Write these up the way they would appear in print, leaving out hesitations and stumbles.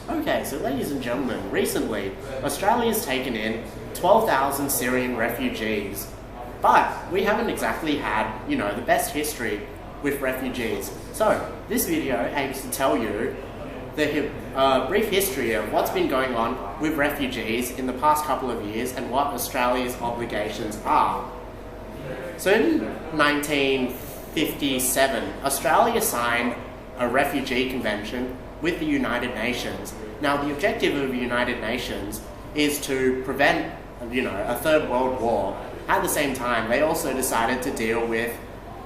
Okay, so ladies and gentlemen, recently Australia's taken in 12,000 Syrian refugees, but we haven't exactly had, the best history with refugees. So this video aims to tell you the brief history of what's been going on with refugees in the past couple of years and what Australia's obligations are. So in 1957, Australia signed a refugee convention with the United Nations. Now, the objective of the United Nations is to prevent, a third world war. At the same time, they also decided to deal with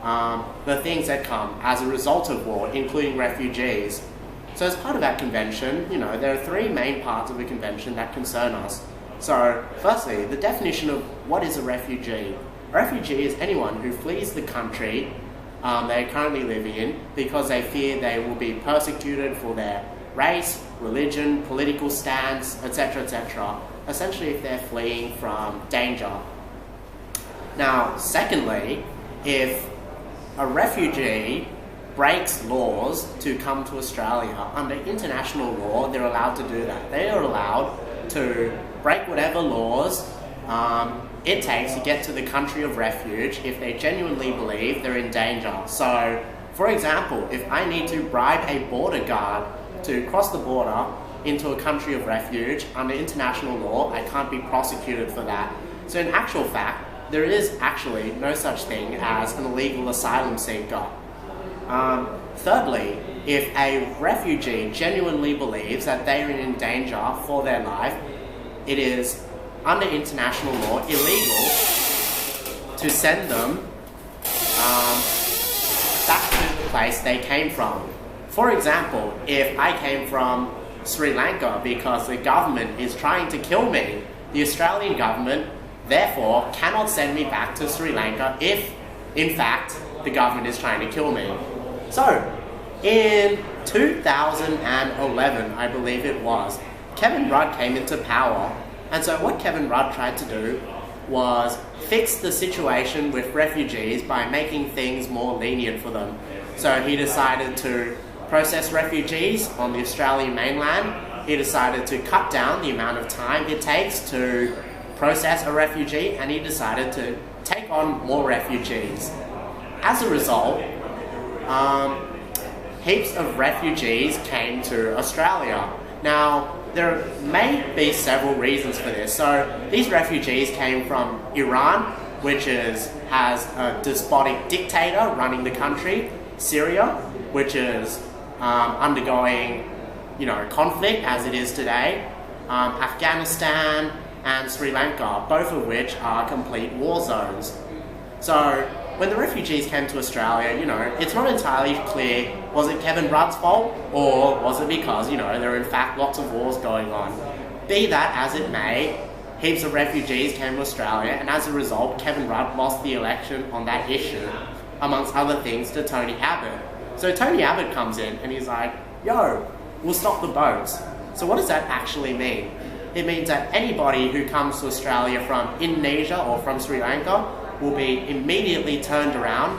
the things that come as a result of war, including refugees. So as part of that convention, there are three main parts of the convention that concern us. So, firstly, the definition of what is a refugee. A refugee is anyone who flees the country they currently live in because they fear they will be persecuted for their race, religion, political stance, etc., etc. Essentially, if they're fleeing from danger. Now, secondly, if a refugee breaks laws to come to Australia, under international law, they're allowed to do that. They are allowed to break whatever laws it takes to get to the country of refuge if they genuinely believe they're in danger. So, for example, if I need to bribe a border guard to cross the border into a country of refuge, under international law, I can't be prosecuted for that. So in actual fact, there is actually no such thing as an illegal asylum seeker. Thirdly, if a refugee genuinely believes that they are in danger for their life, it is under international law illegal to send them back to the place they came from. For example, if I came from Sri Lanka because the government is trying to kill me, the Australian government therefore cannot send me back to Sri Lanka if, in fact, the government is trying to kill me. So, in 2011, I believe it was, Kevin Rudd came into power. And so what Kevin Rudd tried to do was fix the situation with refugees by making things more lenient for them. So he decided to process refugees on the Australian mainland. He decided to cut down the amount of time it takes to process a refugee, and he decided to take on more refugees. As a result, heaps of refugees came to Australia. Now, there may be several reasons for this. So these refugees came from Iran, which has a despotic dictator running the country, Syria, which is undergoing conflict as it is today, Afghanistan and Sri Lanka, both of which are complete war zones. So when the refugees came to Australia, it's not entirely clear, was it Kevin Rudd's fault, or was it because, there are in fact lots of wars going on. Be that as it may, heaps of refugees came to Australia, and as a result, Kevin Rudd lost the election on that issue, amongst other things, to Tony Abbott. So Tony Abbott comes in, and he's like, yo, we'll stop the boats. So what does that actually mean? It means that anybody who comes to Australia from Indonesia or from Sri Lanka will be immediately turned around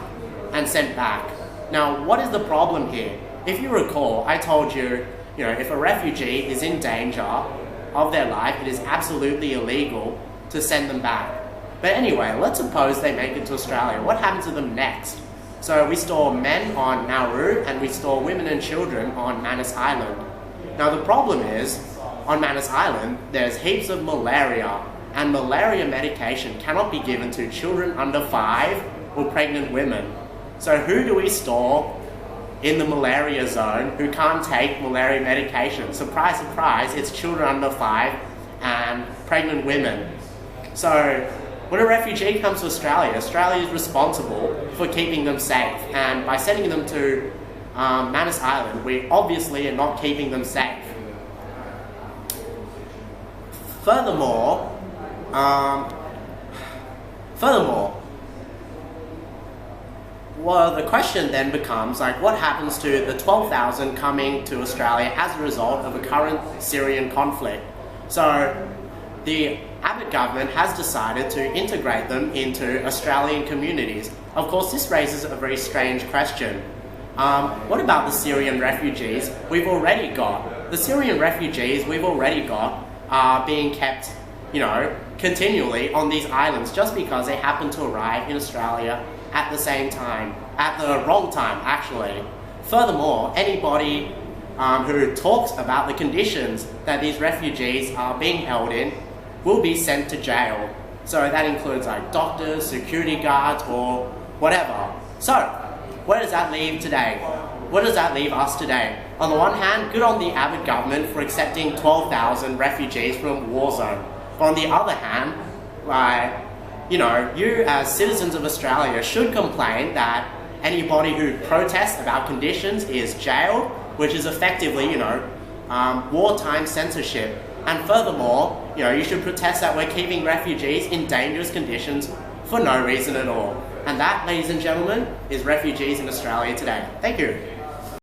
and sent back. Now, what is the problem here? If you recall, I told you, if a refugee is in danger of their life, it is absolutely illegal to send them back. But anyway, let's suppose they make it to Australia. What happens to them next? So we store men on Nauru and we store women and children on Manus Island. Now the problem is, on Manus Island, there's heaps of malaria, and malaria medication cannot be given to children under 5 or pregnant women. So who do we store in the malaria zone who can't take malaria medication? Surprise, surprise, it's children under 5 and pregnant women. So when a refugee comes to Australia, Australia is responsible for keeping them safe. And by sending them to Manus Island, we obviously are not keeping them safe. Furthermore, well, the question then becomes, what happens to the 12,000 coming to Australia as a result of a current Syrian conflict? So, the Abbott government has decided to integrate them into Australian communities. Of course, this raises a very strange question. What about the Syrian refugees we've already got? the Syrian refugees we've already got are being kept, continually on these islands just because they happen to arrive in Australia at the same time, at the wrong time actually. Furthermore, anybody who talks about the conditions that these refugees are being held in will be sent to jail. So that includes like doctors, security guards, or whatever. So, where does that leave today? Where does that leave us today? On the one hand, good on the Abbott government for accepting 12,000 refugees from a war zone. But on the other hand, you as citizens of Australia should complain that anybody who protests about conditions is jailed, which is effectively, wartime censorship. And furthermore, you should protest that we're keeping refugees in dangerous conditions for no reason at all. And that, ladies and gentlemen, is refugees in Australia today. Thank you.